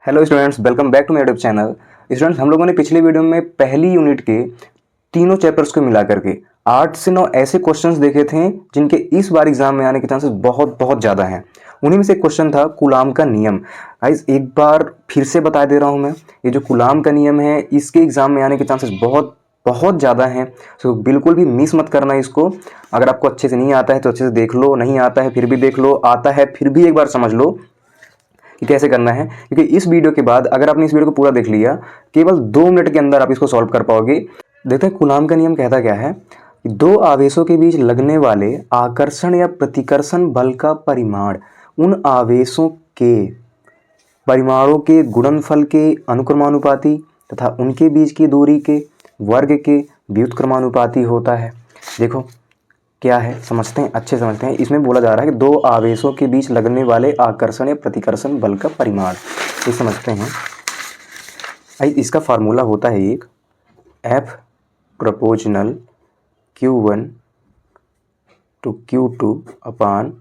Hello students, welcome back to my YouTube channel. Students, हम लोगों ने पिछले वीडियो में पहली यूनिट के तीनों चैप्टर्स को मिला करके 8 से 9 ऐसे क्वेश्चंस देखे थे जिनके इस बार एग्जाम में आने के चांसेस बहुत बहुत ज़्यादा हैं। उन्हीं में से एक क्वेश्चन था कूलाम का नियम। गाइस, एक बार फिर से बता दे रहा हूँ मैं, ये जो कूलाम का नियम है इसके एग्जाम में आने के चांसेस बहुत बहुत ज़्यादा हैं। तो बिल्कुल भी मिस मत करना इसको। अगर आपको अच्छे से नहीं आता है तो अच्छे से देख लो, नहीं आता है फिर भी देख लो, आता है फिर भी एक बार समझ लो कि कैसे करना है। क्योंकि इस वीडियो के बाद अगर आपने इस वीडियो को पूरा देख लिया, केवल 2 मिनट के अंदर आप इसको सॉल्व कर पाओगे। देखते हैं कूलाम का नियम कहता क्या है कि दो आवेशों के बीच लगने वाले आकर्षण या प्रतिकर्षण बल का परिमाण उन आवेशों के परिमाणों के गुणनफल के अनुक्रमानुपाती तथा उनके बीच की दूरी के वर्ग के व्युत्क्रमानुपाती होता है। देखो क्या है, समझते हैं, अच्छे समझते हैं। इसमें बोला जा रहा है कि दो आवेशों के बीच लगने वाले आकर्षण या प्रतिकर्षण बल का परिमाण, ये समझते हैं। इसका फार्मूला होता है एक F proportional Q1 to Q2 upon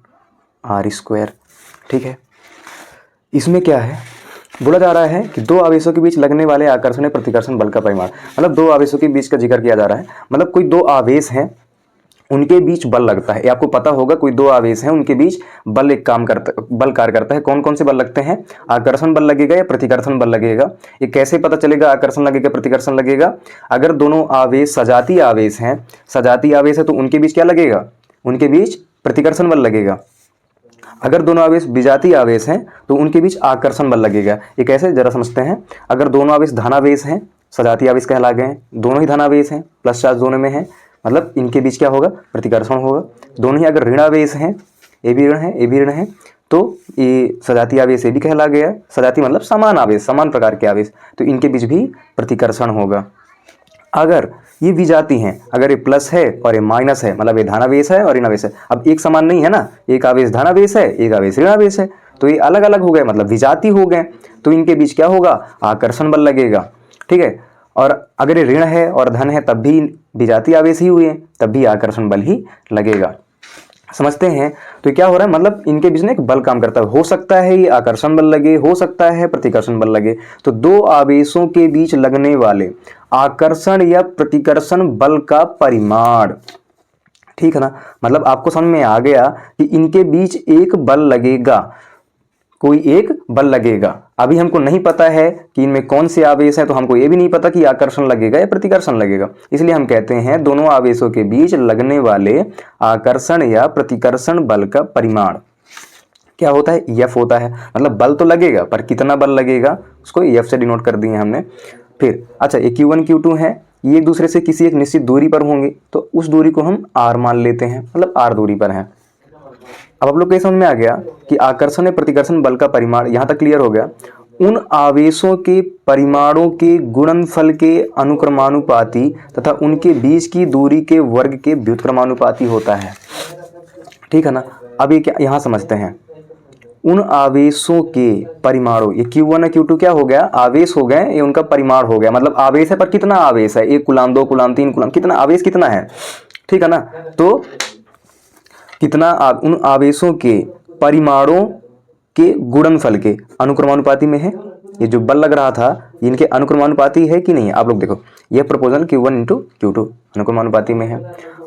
R²। ठीक है, इसमें क्या है, बोला जा रहा है कि दो आवेशों के बीच लगने वाले आकर्षण या प्रतिकर्षण बल का परिमाण, मतलब दो आवेशों के बीच का जिक्र किया जा रहा है। मतलब कोई दो आवेश हैं, उनके बीच बल लगता है। ये आपको पता होगा, कोई दो आवेश हैं उनके बीच बल बल कार्य करता है। कौन कौन से बल लगते हैं? आकर्षण बल लगेगा या प्रतिकर्षण बल लगेगा। ये कैसे पता चलेगा आकर्षण लगेगा प्रतिकर्षण लगेगा? अगर दोनों आवेश सजातीय आवेश हैं, सजातीय आवेश है तो उनके बीच क्या लगेगा? उनके बीच प्रतिकर्षण बल लगेगा। अगर दोनों आवेश विजातीय आवेश हैं तो उनके बीच आकर्षण बल लगेगा। ये कैसे, जरा समझते हैं। अगर दोनों आवेश धनावेश हैं, सजातीय आवेश कहला गए, दोनों ही धनावेश हैं, प्लस चार्ज दोनों में है, मतलब इनके बीच क्या होगा? प्रतिकर्षण होगा। दोनों ही अगर ऋणावेश हैं, ए भी ऋण है ए भी ऋण है, तो ये सजातीय आवेश ये भी कहला गया। सजातीय मतलब समान आवेश, समान प्रकार के आवेश, तो इनके बीच भी प्रतिकर्षण होगा। अगर ये विजाती हैं, अगर ये प्लस है और ये माइनस है, मतलब ये धनावेश है और ऋणावेश है, अब एक समान नहीं है ना, एक आवेश धनावेश है एक आवेश ऋणावेश है, तो ये अलग अलग हो गए, मतलब विजाती हो गए, तो इनके बीच क्या होगा? आकर्षण बल लगेगा। ठीक है, और अगर ये ऋण है और धन है तब भी विजाती आवेश ही हुए, तब भी आकर्षण बल ही लगेगा। समझते हैं? तो क्या हो रहा है, मतलब इनके बीच में एक बल काम करता है। हो सकता है ये आकर्षण बल लगे, हो सकता है प्रतिकर्षण बल लगे। तो दो आवेशों के बीच लगने वाले आकर्षण या प्रतिकर्षण बल का परिमाण, ठीक है ना, मतलब आपको समझ में आ गया कि इनके बीच एक बल लगेगा, कोई एक बल लगेगा। अभी हमको नहीं पता है कि इनमें कौन से आवेश हैं, तो हमको ये भी नहीं पता कि आकर्षण लगेगा या प्रतिकर्षण लगेगा। इसलिए हम कहते हैं दोनों आवेशों के बीच लगने वाले आकर्षण या प्रतिकर्षण बल का परिमाण क्या होता है? F होता है। मतलब बल तो लगेगा, पर कितना बल लगेगा उसको F से डिनोट कर दिए हमने। फिर अच्छा, ये Q1 Q2 है, ये एक दूसरे से किसी एक निश्चित दूरी पर होंगे, तो उस दूरी को हम R मान लेते हैं, मतलब R दूरी पर है। अब आप लोग को समझ में आ गया कि आकर्षण या प्रतिकर्षण बल का परिमाण, यहां तक क्लियर हो गया। उन आवेशों के परिमाणों के गुणनफल के अनुक्रमानुपाती तथा उनके बीच की दूरी के वर्ग के व्युत्क्रमानुपाती होता है। ठीक है ना। अब ये क्या, यहां समझते हैं। उन आवेशों के परिमाणों, ये Q1 और Q2 क्या हो गया? आवेश हो गए, ये उनका परिमाण हो गया। मतलब आवेश है, पर कितना आवेश है? 1 कूलाम, 2 कूलाम, 3 कूलाम, कितना आवेश कितना है? ठीक है ना। तो कितना उन आवेशों के परिमाणों के गुणनफल के अनुक्रमानुपाती में है। ये जो बल लग रहा था इनके अनुक्रमानुपाती है कि नहीं? आप लोग देखो, यह प्रोपोर्शनल Q1 इंटू Q2 अनुक्रमानुपाती में है।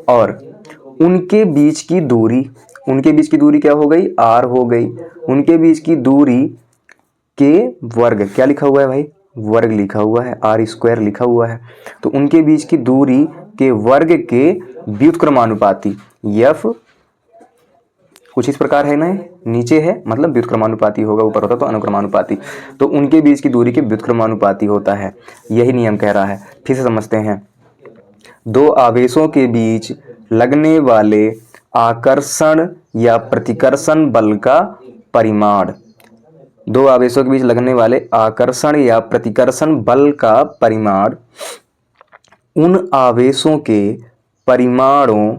और उनके बीच की दूरी, उनके बीच की दूरी क्या हो गई? R हो गई। उनके बीच की दूरी के वर्ग, क्या लिखा हुआ है भाई? वर्ग लिखा हुआ है, R² लिखा हुआ है। तो उनके बीच की दूरी के वर्ग के व्युत्क्रमानुपाती F कुछ इस प्रकार है ना, नीचे है मतलब व्युत्क्रमानुपाती होगा, ऊपर होता तो अनुक्रमानुपाती। तो उनके बीच की दूरी के व्युत्क्रमानुपाती होता है, यही नियम कह रहा है। फिर से समझते हैं। दो आवेशों के बीच लगने वाले आकर्षण या प्रतिकर्षण बल का परिमाण, दो आवेशों के बीच लगने वाले आकर्षण या प्रतिकर्षण बल का परिमाण उन आवेशों के परिमाणों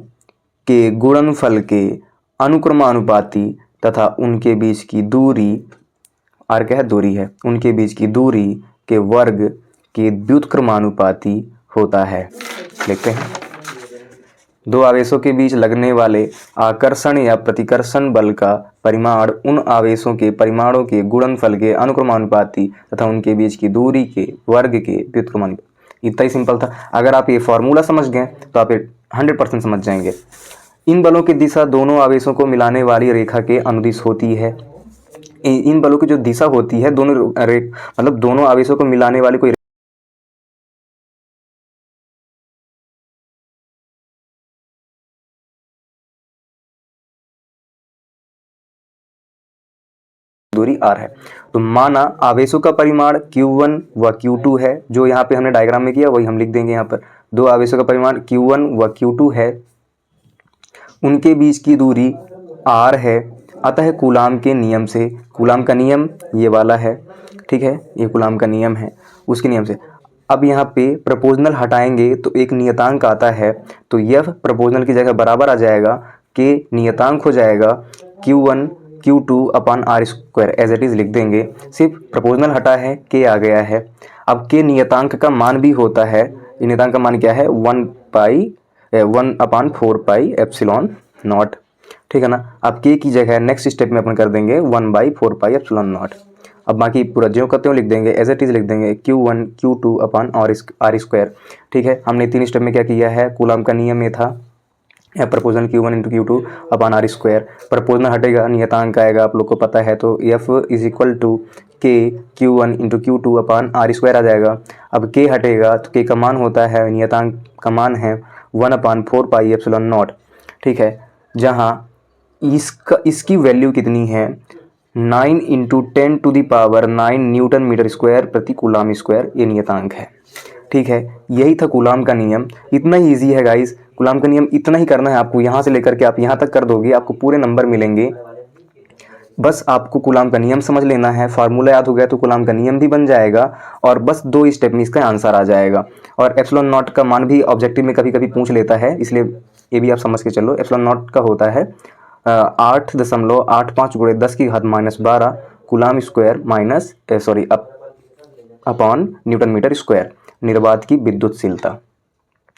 के गुणनफल के अनुक्रमानुपाती तथा उनके बीच की दूरी, आर क्या है? दूरी है, उनके बीच की दूरी के वर्ग के व्युत्क्रमानुपाती होता है। लिखते हैं, दो आवेशों के बीच लगने वाले आकर्षण या प्रतिकर्षण बल का परिमाण उन आवेशों के परिमाणों के गुणनफल के अनुक्रमानुपाती तथा उनके बीच की दूरी के वर्ग के व्युत्क्रमानुपाती। इतना ही सिंपल था। अगर आप ये फॉर्मूला समझ गए तो आप 100% समझ जाएंगे। इन बलों की दिशा दोनों आवेशों को मिलाने वाली रेखा के अनुदिश होती है। इन बलों की जो दिशा होती है दोनों मतलब दोनों आवेशों को मिलाने वाली कोई दूरी r है। तो माना आवेशों का परिमाण q1 व q2 है, जो यहाँ पे हमने डायग्राम में किया वही हम लिख देंगे। यहाँ पर दो आवेशों का परिमाण q1 व q2 है, उनके बीच की दूरी r है। अतः कूलाम के नियम से, कूलाम का नियम ये वाला है, ठीक है, ये कूलाम का नियम है, उसके नियम से अब यहाँ पे प्रपोजनल हटाएंगे तो एक नियतांक आता है। तो यह प्रपोजनल की जगह बराबर आ जाएगा के नियतांक हो जाएगा q1 q2 upon r square, as it is लिख देंगे। सिर्फ प्रपोजनल हटा है, के आ गया है। अब के नियतांक का मान भी होता है, नियतांक का मान क्या है 1/4 एप्सिलॉन नॉट, ठीक है ना। अब के की जगह नेक्स्ट स्टेप में अपन कर देंगे 1/4 एप्सिलॉन नॉट। अब बाकी पूरा ज्यों करते हो लिख देंगे, एज इट इज़ लिख देंगे q1 q2 upon r square, ठीक है। हमने 3 स्टेप में क्या किया है, कूलाम का नियम में था proportional q1 into q2 upon r square. Proportional हटेगा, नियतांक आएगा, आप लोग को पता है, तो f इज इक्वल टू के q1 into q2 upon r square आ जाएगा। अब k हटेगा तो k का मान होता है, नियतांक का मान है 1/4 एप्सिलॉन नॉट, ठीक है। जहाँ इसकी वैल्यू कितनी है 9 इंटू 10⁹ न्यूटन मीटर स्क्वायर प्रति कूलाम स्क्वायर, ये नियतांक है, ठीक है। यही था कूलाम का नियम। इतना ही ईजी है गाइस, कूलाम का नियम इतना ही करना है आपको। यहाँ से लेकर के आप यहाँ तक कर दोगे, आपको पूरे नंबर मिलेंगे। बस आपको कूलाम का नियम समझ लेना है, फार्मूला याद हो गया तो कूलाम का नियम भी बन जाएगा, और बस 2 स्टेप में इसका आंसर आ जाएगा। और एप्सिलॉन नॉट का मान भी ऑब्जेक्टिव में कभी कभी पूछ लेता है, इसलिए ये भी आप समझ के चलो। एप्सिलॉन नॉट का होता है 8.85 × 10⁻12 coulomb square minus upon newton metre square. निर्वात की विद्युतशीलता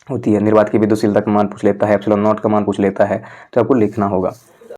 होती है, निर्वात की विद्युतशीलता का मान पूछ लेता है, एप्सिलॉन नॉट का मान पूछ लेता है, तो आपको लिखना होगा।